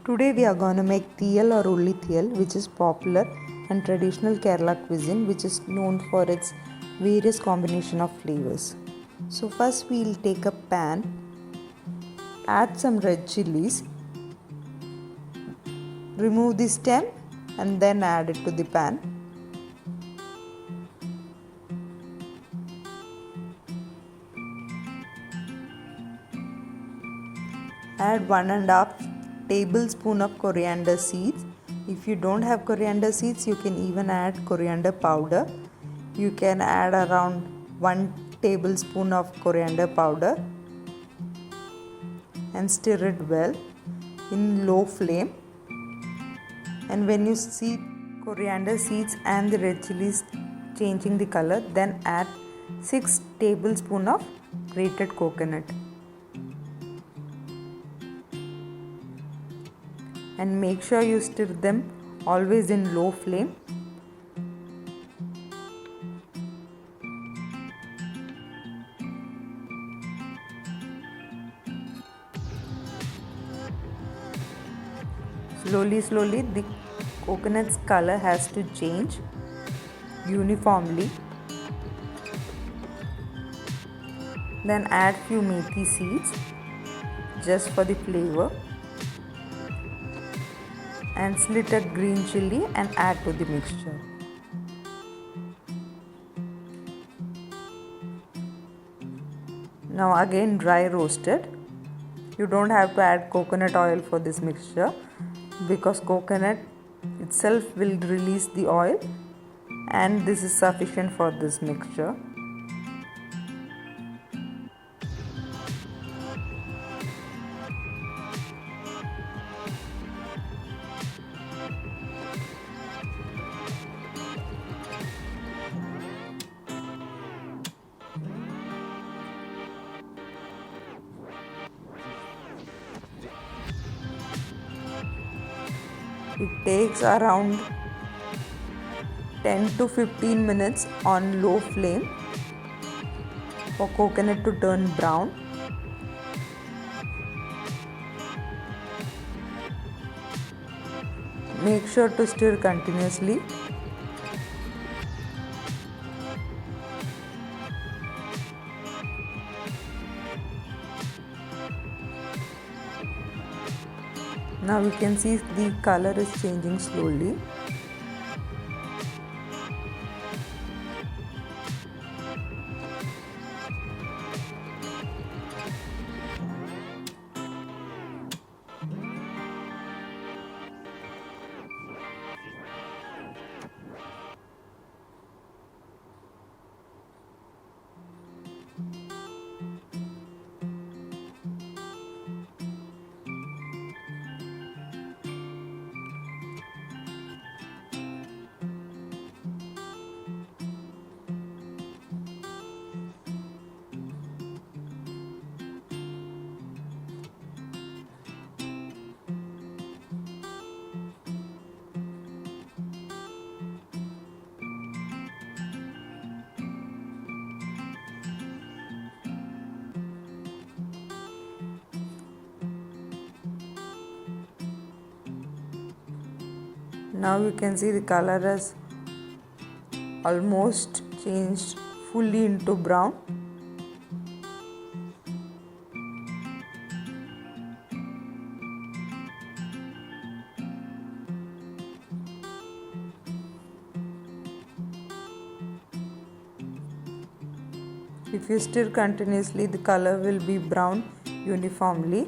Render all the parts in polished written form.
Today we are going to make Theeyal or Ulli Theeyal, which is popular and traditional Kerala cuisine, which is known for its various combination of flavors. So first we'll take a pan, add some red chilies, remove the stem and then add it to the pan. Add 1.5 tablespoon of coriander seeds. If you don't have coriander seeds, you can even add coriander powder. You can add around 1 tablespoon of coriander powder and stir it well in low flame. And when you see coriander seeds and the red chilies changing the color, then add 6 tablespoon of grated coconut. And make sure you stir them always in low flame. Slowly the coconut's color has to change uniformly. Then add few methi seeds just for the flavor. And slitted green chilli and add to the mixture. Now again dry roasted. You don't have to add coconut oil for this mixture because coconut itself will release the oil, and this is sufficient for this mixture. It takes around 10 to 15 minutes on low flame for coconut to turn brown. Make sure to stir continuously. Now you can see the color is changing slowly. Now you can see the color has almost changed fully into brown. If you stir continuously, the color will be brown uniformly.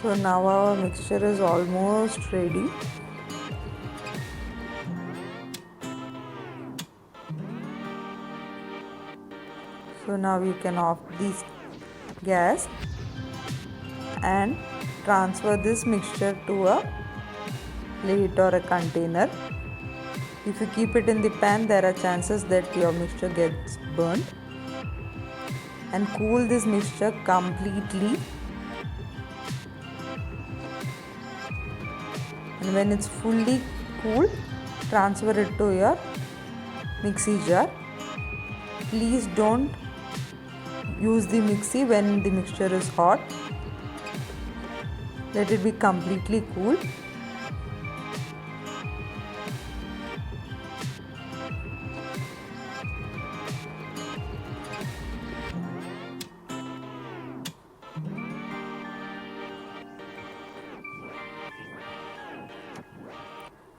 So now our mixture is almost ready. So now you can off this gas and transfer this mixture to a plate or a container. If you keep it in the pan, there are chances that your mixture gets burnt. And cool this mixture completely. And when it's fully cool, transfer it to your mixie jar. Please don't use the mixie when the mixture is hot. Let it be completely cool.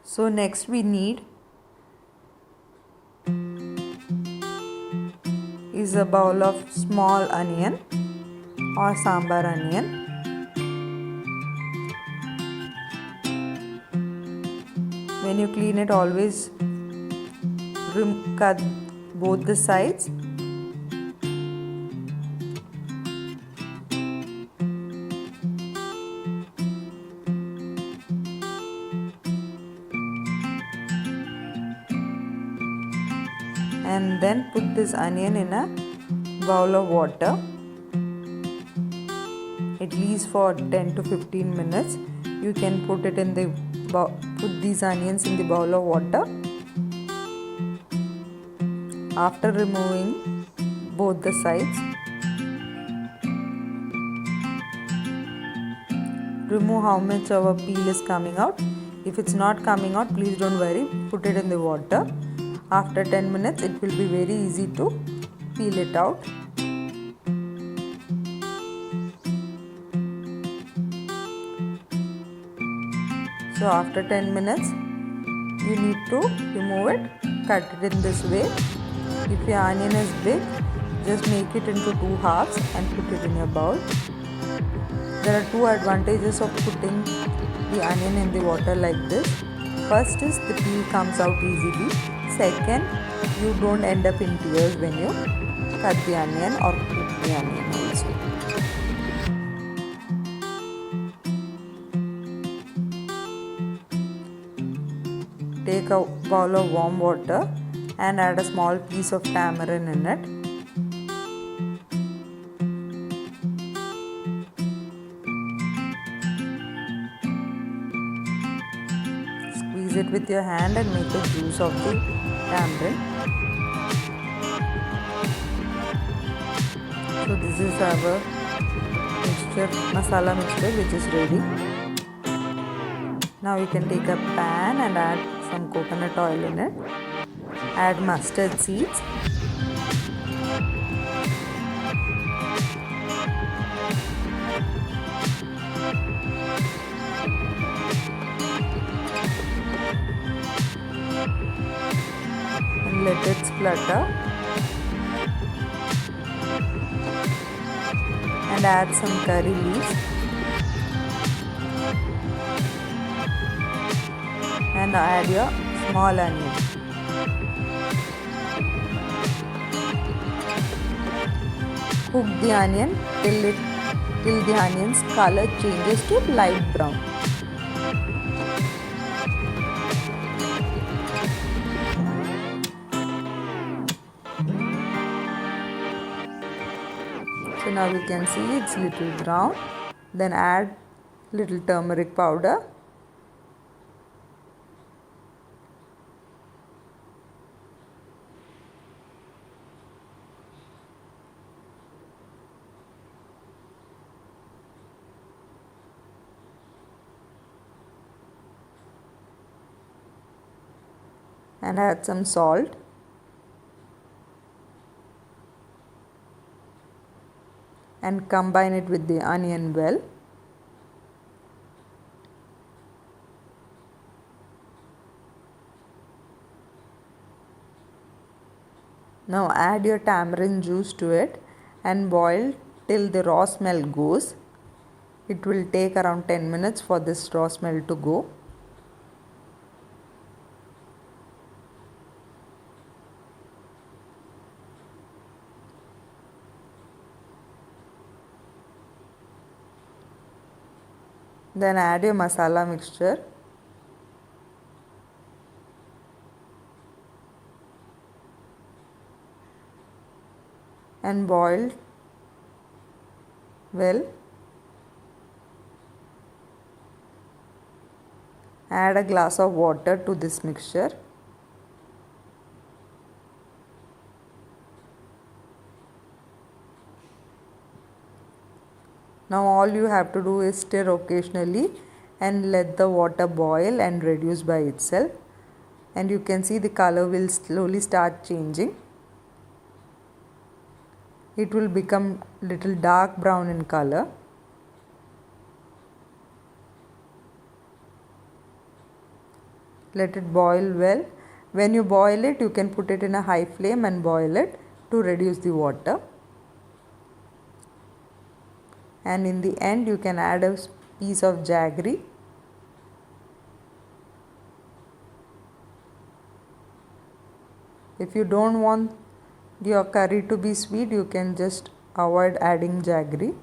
So next we need is a bowl of small onion or sambar onion. When you clean it, always cut both the sides. And then put this onion in a bowl of water, at least for 10 to 15 minutes. You can put it in the put these onions in the bowl of water. After removing both the sides, remove how much of a peel is coming out. If it's not coming out, please don't worry, put it in the water. After 10 minutes, it will be very easy to peel it out. So after 10 minutes, you need to remove it, cut it in this way. If your onion is big, just make it into 2 halves and put it in your bowl. There are 2 advantages of putting the onion in the water like this. First is the peel comes out easily. Second, you don't end up in tears when you cut the onion or cook the onion also. Take a bowl of warm water and add a small piece of tamarind in it. Squeeze it with your hand and make a juice of the tamarind. So this is our mixture, masala mixture, which is ready. Now you can take a pan and add some coconut oil in it. Add mustard seeds. And let it splutter. And add some curry leaves. And add your small onion. Cook the onion till the onion's color changes to light brown. So now you can see it's little brown. Then add little turmeric powder. And add some salt. And combine it with the onion well. Now add your tamarind juice to it and boil till the raw smell goes. It will take around 10 minutes for this raw smell to go. Then add your masala mixture. And boil well. Add a glass of water to this mixture. Now all you have to do is stir occasionally and let the water boil and reduce by itself. And you can see the color will slowly start changing. It will become little dark brown in color. Let it boil well. When you boil it, you can put it in a high flame and boil it to reduce the water. And in the end, you can add a piece of jaggery. If you don't want your curry to be sweet, you can just avoid adding jaggery.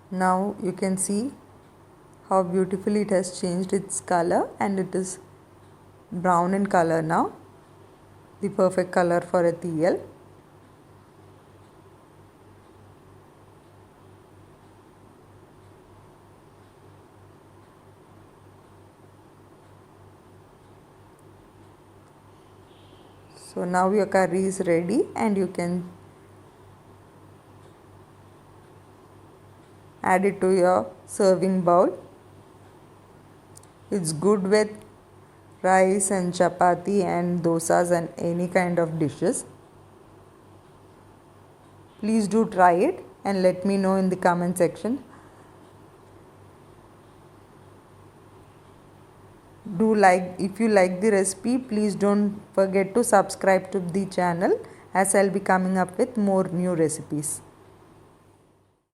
Now you can see how beautifully it has changed its color, and it is brown in color now. The perfect color for a theeyal. So now your curry is ready, and you can add it to your serving bowl. It's good with rice and chapati and dosas and any kind of dishes. Please do try it and let me know in the comment section. If you like the recipe, please don't forget to subscribe to the channel, as I'll be coming up with more new recipes.